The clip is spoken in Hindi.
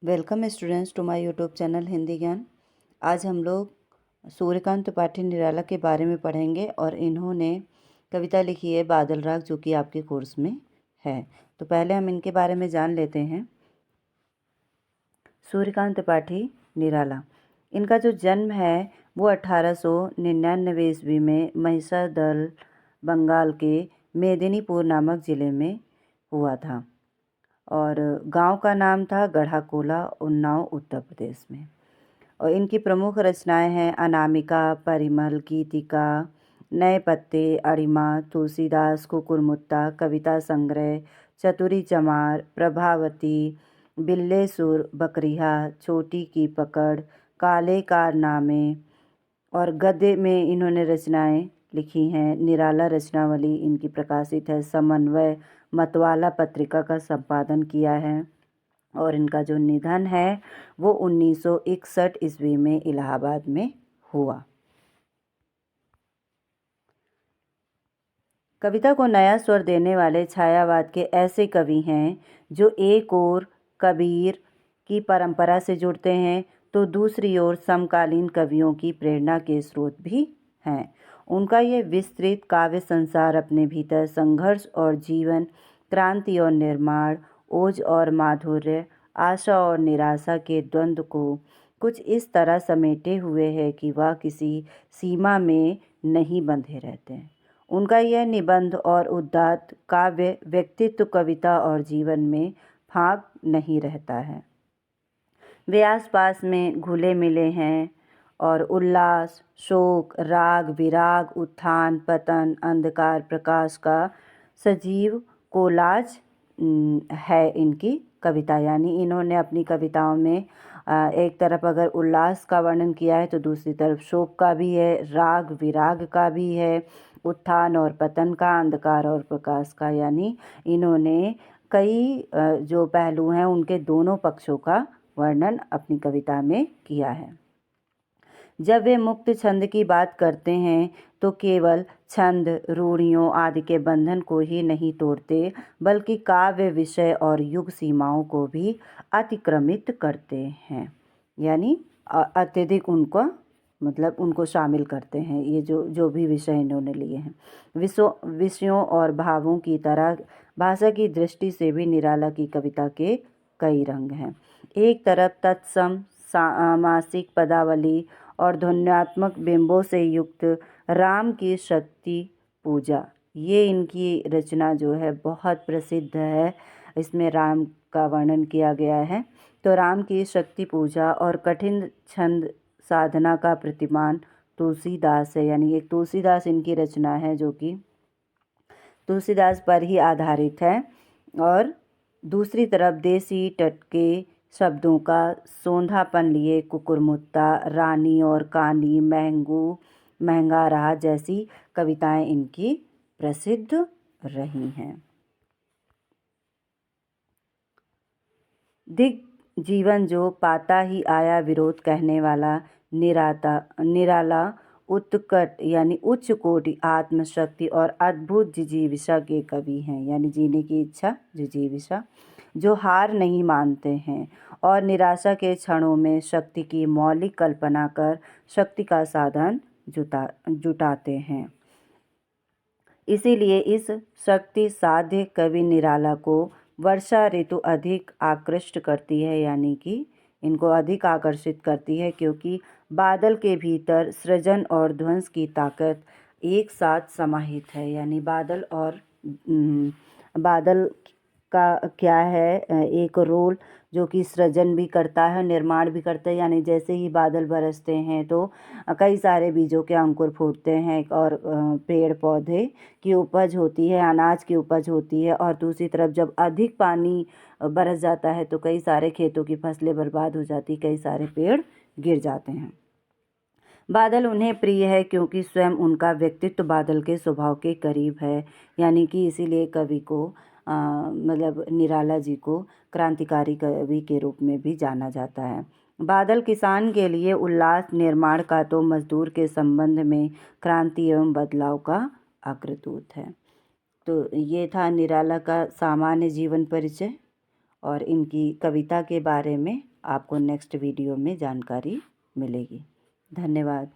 Welcome students to my YouTube channel Hindi Gyan. आज हम लोग सूर्यकांत त्रिपाठी निराला के बारे में पढ़ेंगे और इन्होंने कविता लिखी है बादल राग, जो कि आपके कोर्स में है। तो पहले हम इनके बारे में जान लेते हैं। सूर्यकांत त्रिपाठी निराला, इनका जो जन्म है वो 1899 ईस्वी में महिषादल, बंगाल के मेदिनीपुर नामक ज़िले में हुआ था और गांव का नाम था गढ़ाकोला, उन्नाव, उत्तर प्रदेश में। और इनकी प्रमुख रचनाएं हैं अनामिका, परिमल, गीतिका, नए पत्ते, अरिमा, तुलसीदास, कुकुरमुत्ता, कविता संग्रह, चतुरी चमार, प्रभावती, बिल्लेसुर, बकरिया, छोटी की पकड़, काले कारनामे। और गद्य में इन्होंने रचनाएं लिखी हैं। निराला रचनावली इनकी प्रकाशित है। समन्वय मतवाला पत्रिका का संपादन किया है। और इनका जो निधन है वो 1961 ईस्वी में इलाहाबाद में हुआ। कविता को नया स्वर देने वाले छायावाद के ऐसे कवि हैं जो एक ओर कबीर की परंपरा से जुड़ते हैं तो दूसरी ओर समकालीन कवियों की प्रेरणा के स्रोत भी हैं। उनका ये विस्तृत काव्य संसार अपने भीतर संघर्ष और जीवन, क्रांति और निर्माण, ओज और माधुर्य, आशा और निराशा के द्वंद्व को कुछ इस तरह समेटे हुए है कि वह किसी सीमा में नहीं बंधे रहते हैं। उनका यह निबंध और उदात्त काव्य व्यक्तित्व, कविता और जीवन में फांक नहीं रहता है। वे आसपास में घुले मिले हैं और उल्लास, शोक, राग, विराग, उत्थान, पतन, अंधकार, प्रकाश का सजीव कोलाज है इनकी कविता। यानी इन्होंने अपनी कविताओं में एक तरफ अगर उल्लास का वर्णन किया है तो दूसरी तरफ शोक का भी है, राग विराग का भी है, उत्थान और पतन का, अंधकार और प्रकाश का। यानी इन्होंने कई जो पहलू हैं उनके दोनों पक्षों का वर्णन अपनी कविता में किया है। जब वे मुक्त छंद की बात करते हैं तो केवल छंद, रूढ़ियों आदि के बंधन को ही नहीं तोड़ते, बल्कि काव्य विषय और युग सीमाओं को भी अतिक्रमित करते हैं। यानी अत्यधिक उनको शामिल करते हैं। ये जो भी विषय इन्होंने लिए हैं, विषयों और भावों की तरह भाषा की दृष्टि से भी निराला की कविता के कई रंग हैं। एक तरफ तत्सम मासिक पदावली और ध्वन्यात्मक बिंबों से युक्त राम की शक्ति पूजा, ये इनकी रचना जो है बहुत प्रसिद्ध है। इसमें राम का वर्णन किया गया है। तो राम की शक्ति पूजा और कठिन छंद साधना का प्रतिमान तुलसीदास है। यानी एक तुलसीदास इनकी रचना है जो कि तुलसीदास पर ही आधारित है। और दूसरी तरफ देसी टटके शब्दों का सोंधापन लिए कुकुरमुत्ता, रानी और कानी, महंगू, महंगा रहा जैसी कविताएं इनकी प्रसिद्ध रही हैं। दिग जीवन जो पाता ही आया विरोध कहने वाला निराला उत्कट यानी उच्च कोटि आत्मशक्ति और अद्भुत जिजीविषा के कवि हैं। यानी जीने की इच्छा, जिजीविषा, जो हार नहीं मानते हैं और निराशा के क्षणों में शक्ति की मौलिक कल्पना कर शक्ति का साधन जुटाते हैं। इसीलिए इस शक्ति साध्य कवि निराला को वर्षा ऋतु अधिक आकृष्ट करती है। यानी कि इनको अधिक आकर्षित करती है क्योंकि बादल के भीतर सृजन और ध्वंस की ताकत एक साथ समाहित है। यानी बादल का क्या है, एक रोल जो कि सृजन भी करता है, निर्माण भी करता है। यानी जैसे ही बादल बरसते हैं तो कई सारे बीजों के अंकुर फूटते हैं और पेड़ पौधे की उपज होती है, अनाज की उपज होती है। और दूसरी तरफ जब अधिक पानी बरस जाता है तो कई सारे खेतों की फसलें बर्बाद हो जाती, कई सारे पेड़ गिर जाते हैं। बादल उन्हें प्रिय है क्योंकि स्वयं उनका व्यक्तित्व बादल के स्वभाव के करीब है। यानी कि इसीलिए कवि को निराला जी को क्रांतिकारी कवि के रूप में भी जाना जाता है। बादल किसान के लिए उल्लास, निर्माण का तो मजदूर के संबंध में क्रांति एवं बदलाव का अग्रदूत है। तो ये था निराला का सामान्य जीवन परिचय और इनकी कविता के बारे में। आपको नेक्स्ट वीडियो में जानकारी मिलेगी। धन्यवाद।